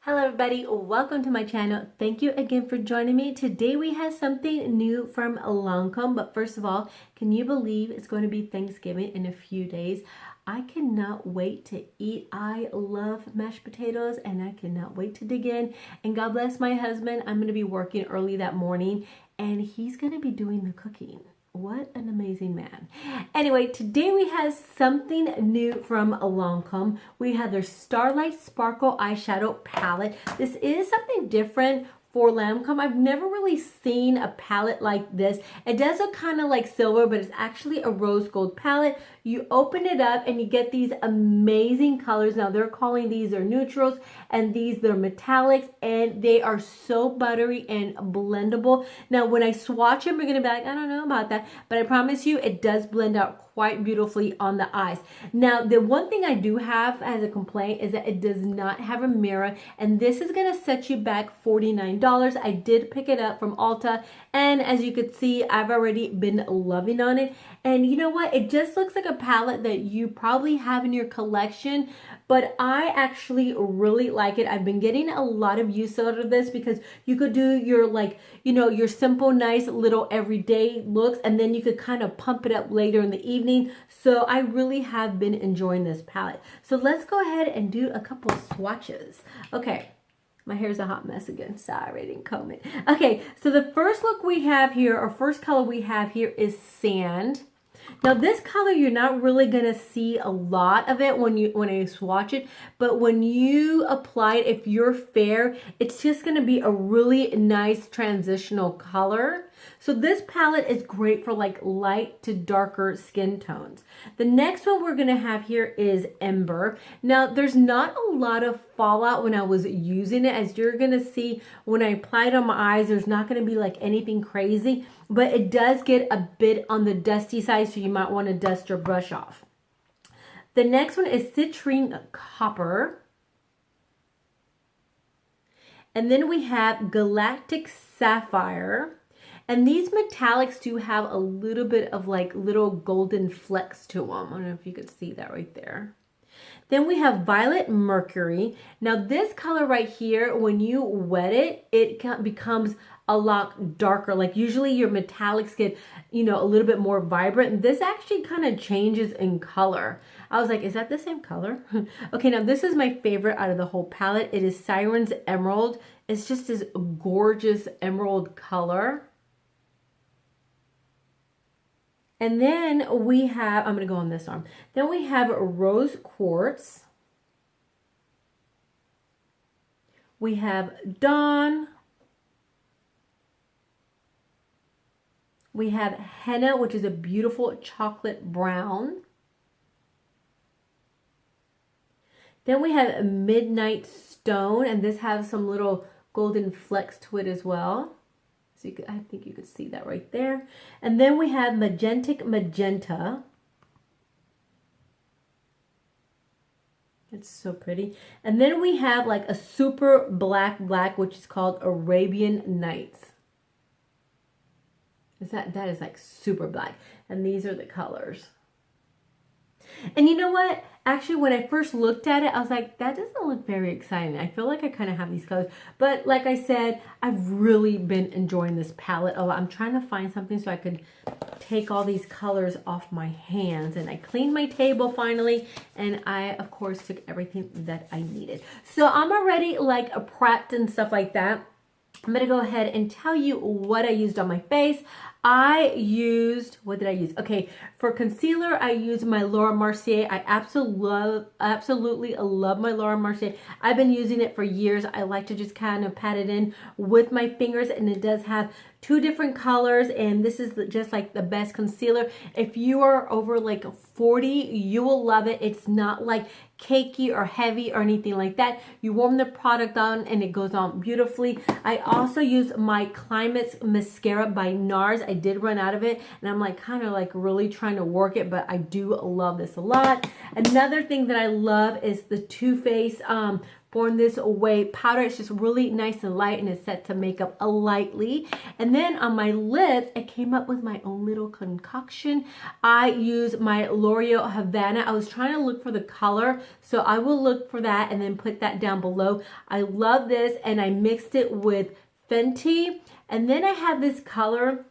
Hello everybody, welcome to my channel. Thank you again for joining me. Today we have something new from LANCOME, but first of all, can you believe it's going to be Thanksgiving in a few days? I cannot wait to eat. I love mashed potatoes and I cannot wait to dig in. And God bless my husband. I'm going to be working early that morning and he's going to be doing the cooking. What an amazing man. Anyway, today we have something new from LANCOME. We have their Starlight Sparkle Eyeshadow Palette. This is something different for LANCOME. I've never really seen a palette like this. It does look kind of like silver, but it's actually a rose gold palette. You open it up and you get these amazing colors. Now they're calling these their neutrals and these their metallics, and they are so buttery and blendable. Now when I swatch them, you're gonna be like, I don't know about that, but I promise you it does blend out quite beautifully on the eyes. Now the one thing I do have as a complaint is that it does not have a mirror, and this is gonna set you back $49. I did pick it up from Ulta, and as you could see, I've already been loving on it. And you know what? It just looks like a palette that you probably have in your collection, but I actually really like it. I've been getting a lot of use out of this because you could do your your simple, nice little everyday looks, and then you could kind of pump it up later in the evening. So I really have been enjoying this palette. So let's go ahead and do a couple of swatches. Okay. My hair's a hot mess again. Sorry, I didn't comb it. Okay, so the first look we have here, or first color we have here is Sand. Now this color, you're not really gonna see a lot of it when I swatch it, but when you apply it, if you're fair, it's just gonna be a really nice transitional color. So this palette is great for like light to darker skin tones. The next one we're gonna have here is Ember. Now there's not a lot of fallout when I was using it. As you're gonna see, when I apply it on my eyes, there's not gonna be like anything crazy, but it does get a bit on the dusty side, so you might wanna dust your brush off. The next one is Citrine Copper. And then we have Galactic Sapphire. And these metallics do have a little bit of like little golden flecks to them. I don't know if you could see that right there. Then we have Violet Mercury. Now this color right here, when you wet it, it becomes a lot darker. Like usually your metallics get, a little bit more vibrant. This actually kind of changes in color. I was like, is that the same color? Okay, now this is my favorite out of the whole palette. It is Siren's Emerald. It's just this gorgeous emerald color. And then we have, I'm going to go on this arm. Then we have Rose Quartz. We have Dawn. We have Henna, which is a beautiful chocolate brown. Then we have Midnight Stone, and this has some little golden flecks to it as well. So I think you could see that right there. And then we have Magentic Magenta. It's so pretty. And then we have like a super black, which is called Arabian Nights. That is like super black. And these are the colors. And you know what? Actually, when I first looked at it, I was like, that doesn't look very exciting. I feel like I kind of have these colors. But like I said, I've really been enjoying this palette a lot. I'm trying to find something so I could take all these colors off my hands. And I cleaned my table finally. And I, of course, took everything that I needed. So I'm already like prepped and stuff like that. I'm going to go ahead and tell you what I used on my face. What did I use? Okay, for concealer, I used my Laura Mercier. I absolutely love my Laura Mercier. I've been using it for years. I like to just kind of pat it in with my fingers, and it does have two different colors, and this is just like the best concealer. If you are over like 40, you will love it. It's not like cakey or heavy or anything like that. You warm the product on and it goes on beautifully. I also use my Climates mascara by NARS. I did run out of it, and I'm like kind of like really trying to work it, but I do love this a lot. Another thing that I love is the Too Faced Born This Way powder. It's just really nice and light, and it's set to make up lightly. And then on my lips, I came up with my own little concoction. I use my L'Oreal Havana. I was trying to look for the color, so I will look for that and then put that down below. I love this, and I mixed it with Fenty. And then I have this color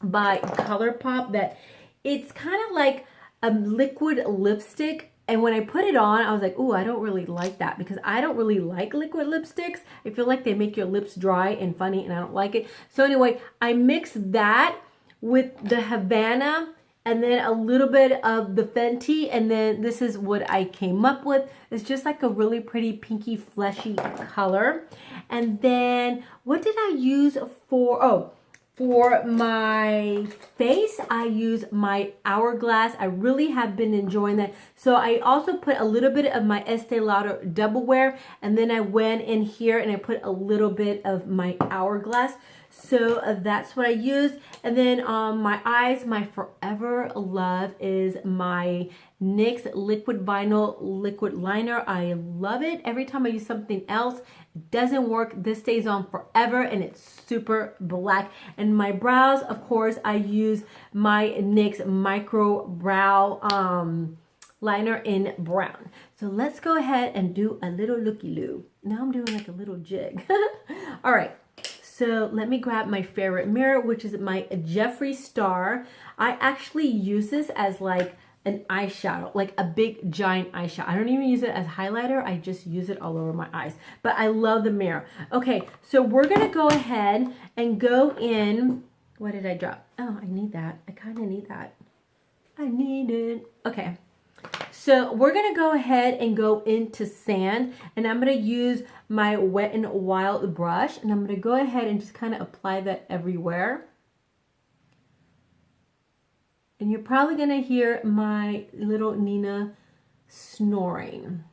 by ColourPop that it's kind of like a liquid lipstick. And when I put it on, I was like, ooh, I don't really like that, because I don't really like liquid lipsticks. I feel like they make your lips dry and funny, and I don't like it. So anyway, I mixed that with the Havana and then a little bit of the Fenty, and then this is what I came up with. It's just like a really pretty pinky fleshy color. And then what did I use for, for my face, I use my Hourglass. I really have been enjoying that. So I also put a little bit of my Estee Lauder Double Wear, and then I went in here and I put a little bit of my Hourglass. So that's what I used. And then on my eyes, my forever love is my NYX Liquid Vinyl Liquid Liner. I love it. Every time I use something else, it doesn't work. This stays on forever, and it's super black. And my brows, of course, I use my NYX Micro Brow liner in brown. So let's go ahead and do a little looky-loo. Now I'm doing like a little jig. All right. So let me grab my favorite mirror, which is my Jeffree Star. I actually use this as like an eyeshadow, like a big giant eyeshadow. I don't even use it as highlighter. I just use it all over my eyes. But I love the mirror. Okay, so we're gonna go ahead and go in. What did I drop? Oh, I need that. I kind of need that. I need it. Okay. So we're going to go ahead and go into sand, and I'm going to use my Wet n Wild brush, and I'm going to go ahead and just kind of apply that everywhere. And you're probably going to hear my little Nina snoring.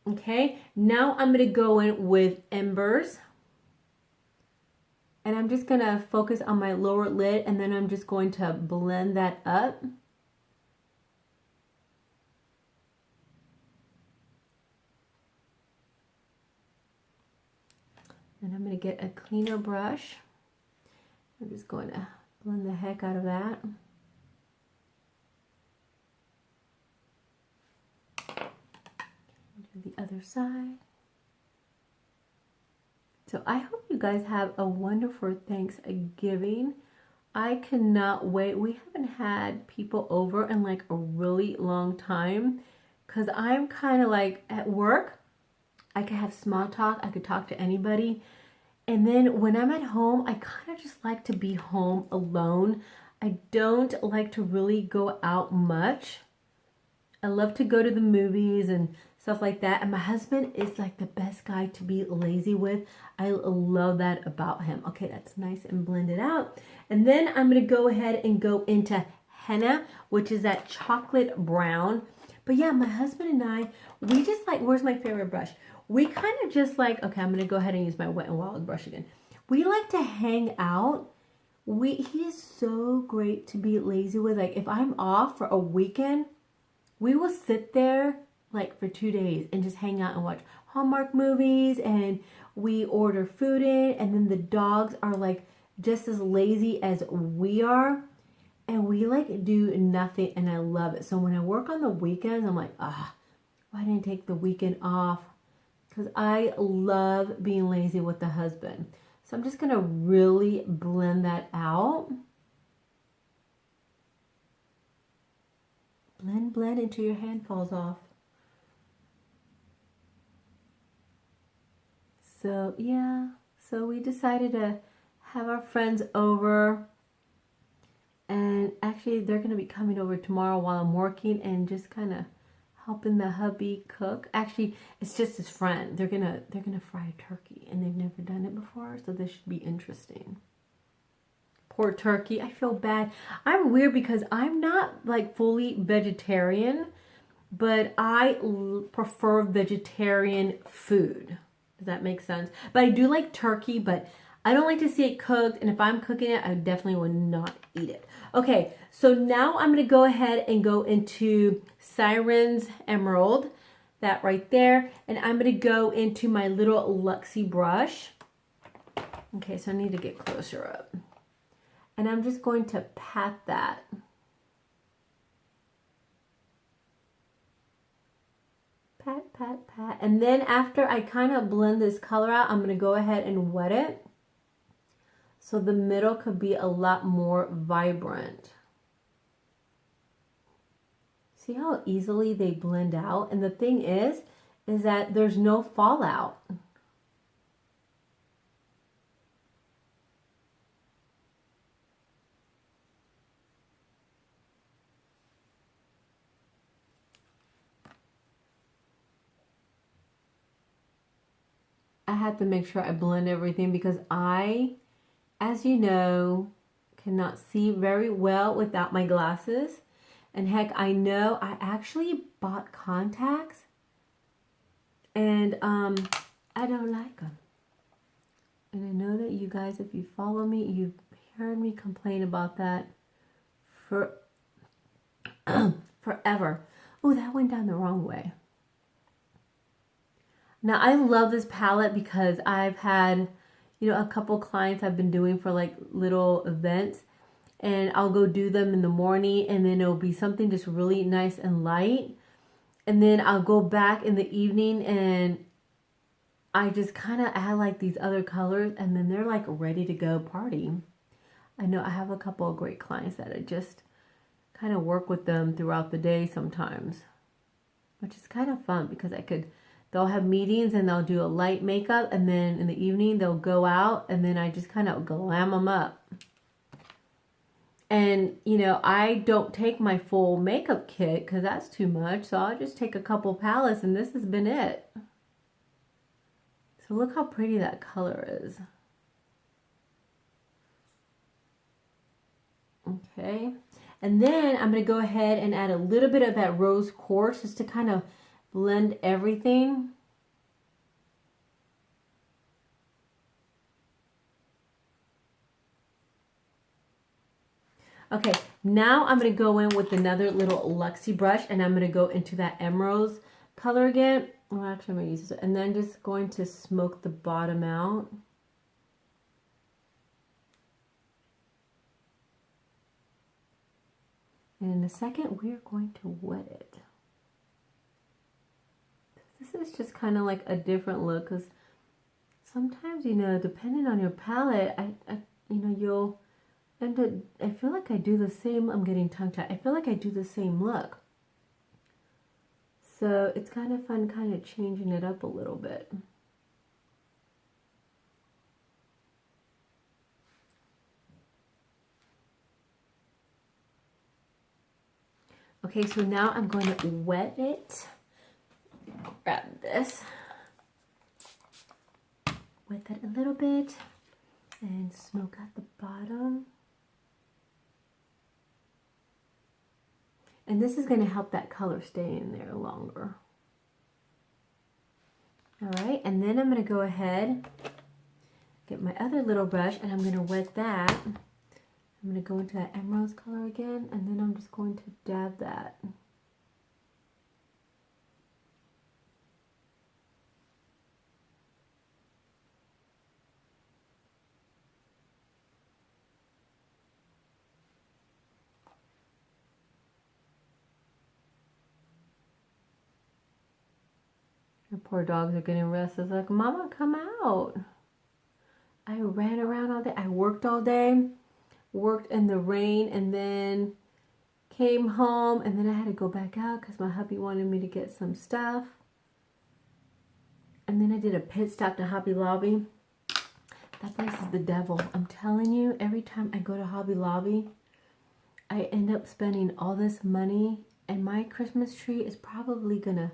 Okay, now I'm going to go in with Embers. And I'm just going to focus on my lower lid, and then I'm just going to blend that up. And I'm going to get a cleaner brush. I'm just going to blend the heck out of that. Do the other side. So I hope you guys have a wonderful Thanksgiving. I cannot wait. We haven't had people over in like a really long time, because I'm kind of like at work. I could have small talk. I could talk to anybody. And then when I'm at home, I kind of just like to be home alone. I don't like to really go out much. I love to go to the movies and stuff like that. And my husband is like the best guy to be lazy with. I love that about him. Okay, that's nice and blended out. And then I'm going to go ahead and go into henna, which is that chocolate brown. But yeah, my husband and I, we just like, where's my favorite brush? We kind of just like, okay, I'm going to go ahead and use my Wet n Wild brush again. We like to hang out. He is so great to be lazy with. Like if I'm off for a weekend, we will sit there like for 2 days and just hang out and watch Hallmark movies, and we order food in, and then the dogs are like just as lazy as we are, and we like do nothing, and I love it. So when I work on the weekends, I'm like, why didn't I take the weekend off? Because I love being lazy with the husband. So I'm just going to really blend that out. Blend, blend until your hand falls off. So yeah, so we decided to have our friends over, and actually they're going to be coming over tomorrow while I'm working and just kind of helping the hubby cook. Actually, it's just his friend. They're gonna fry a turkey, and they've never done it before, so this should be interesting. Poor turkey. I feel bad. I'm weird because I'm not like fully vegetarian, but I prefer vegetarian food. Does that make sense? But I do like turkey, but I don't like to see it cooked. And if I'm cooking it, I definitely would not eat it. Okay, so now I'm going to go ahead and go into Siren's Emerald. That right there. And I'm going to go into my little Luxie brush. Okay, so I need to get closer up. And I'm just going to pat that. Pat, pat, pat. And then after I kind of blend this color out, I'm going to go ahead and wet it. So the middle could be a lot more vibrant. See how easily they blend out? And the thing is that there's no fallout. I had to make sure I blend everything because I, as you know, cannot see very well without my glasses. And heck, I know I actually bought contacts and I don't like them. And I know that you guys, if you follow me, you've heard me complain about that for forever. Oh, that went down the wrong way. Now, I love this palette because I've had, a couple clients I've been doing for like little events. And I'll go do them in the morning and then it'll be something just really nice and light. And then I'll go back in the evening and I just kind of add like these other colors and then they're like ready to go party. I know I have a couple of great clients that I just kind of work with them throughout the day sometimes, which is kind of fun because they'll have meetings and they'll do a light makeup and then in the evening they'll go out and then I just kind of glam them up. And, I don't take my full makeup kit because that's too much. So I'll just take a couple palettes and this has been it. So look how pretty that color is. Okay. And then I'm going to go ahead and add a little bit of that rose quartz just to kind of blend everything. Okay, now I'm going to go in with another little Luxie brush and I'm going to go into that emerald color again. Well, actually, I'm going to use this. And then just going to smoke the bottom out. And in a second, we're going to wet it. This is just kind of like a different look because sometimes, depending on your palette, you'll... And I feel like I do the same, I'm getting tongue-tied. I feel like I do the same look. So it's kind of fun kind of changing it up a little bit. Okay, so now I'm going to wet it. Grab this. Wet that a little bit. And smoke at the bottom. And this is going to help that color stay in there longer. All right, and then I'm going to go ahead, get my other little brush, and I'm going to wet that. I'm going to go into that emerald color again, and then I'm just going to dab that. The poor dogs are getting restless. Like, Mama, come out. I ran around all day. I worked all day. Worked in the rain and then came home. And then I had to go back out because my hubby wanted me to get some stuff. And then I did a pit stop to Hobby Lobby. That place is the devil. I'm telling you, every time I go to Hobby Lobby, I end up spending all this money. And my Christmas tree is probably going to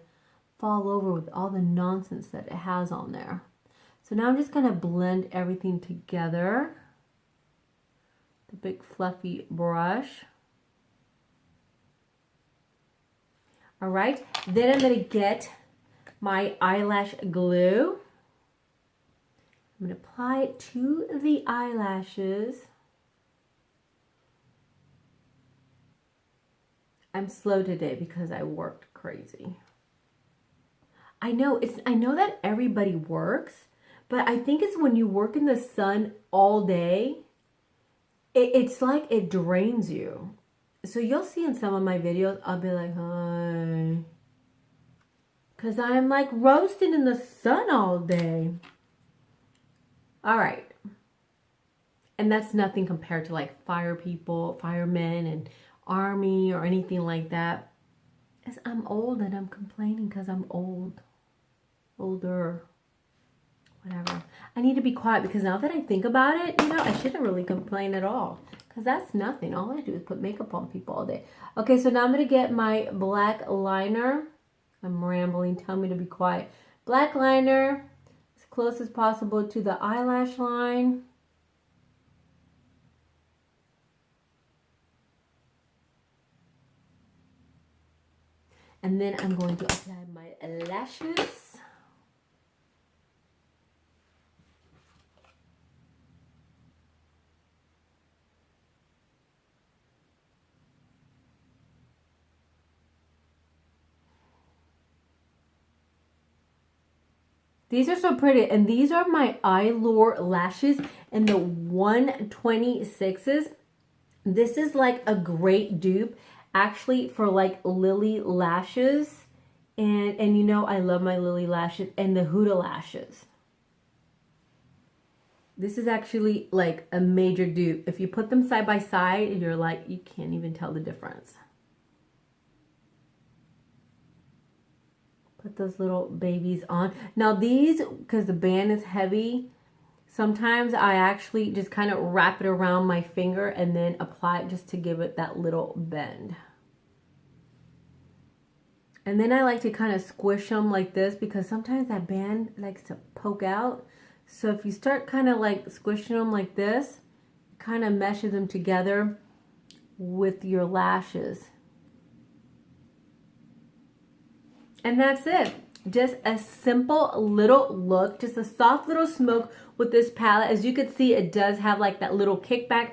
fall over with all the nonsense that it has on there. So now I'm just going to blend everything together. The big fluffy brush. All right, then I'm going to get my eyelash glue. I'm going to apply it to the eyelashes. I'm slow today because I worked crazy. I know that everybody works, but I think it's when you work in the sun all day, it's like it drains you. So you'll see in some of my videos, I'll be like, hi. Because I'm like roasting in the sun all day. All right. And that's nothing compared to like firemen and army or anything like that. As I'm old and I'm complaining because I'm older, whatever. I need to be quiet because now that I think about it, you know, I shouldn't really complain at all because that's nothing. All I do is put makeup on people all day. Okay, so now I'm going to get my black liner. I'm rambling. Tell me to be quiet. Black liner as close as possible to the eyelash line. And then I'm going to apply my lashes. These are so pretty, and these are my Eyelure lashes in the 126s. This is like a great dupe actually for like Lily lashes, and you know I love my Lily lashes and the Huda lashes. This is actually like a major dupe. If you put them side by side, you're like, you can't even tell the difference. Put those little babies on. Now these, because the band is heavy, sometimes I actually just kind of wrap it around my finger and then apply it just to give it that little bend. And then I like to kind of squish them like this because sometimes that band likes to poke out. So if you start kind of like squishing them like this, it kind of meshes them together with your lashes. And that's it. Just a simple little look, just a soft little smoke with this palette. As you can see, it does have like that little kickback,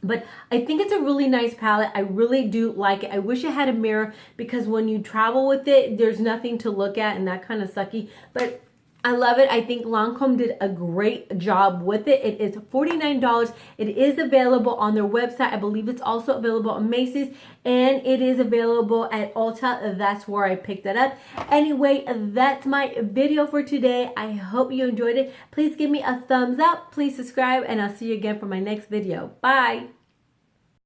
but I think it's a really nice palette. I really do like it. I wish it had a mirror because when you travel with it, there's nothing to look at and that kind of sucky, but I love it. I think Lancome did a great job with it. It is $49. It is available on their website. I believe it's also available on Macy's, and it is available at Ulta. That's where I picked it up. Anyway, that's my video for today. I hope you enjoyed it. Please give me a thumbs up. Please subscribe, and I'll see you again for my next video. Bye.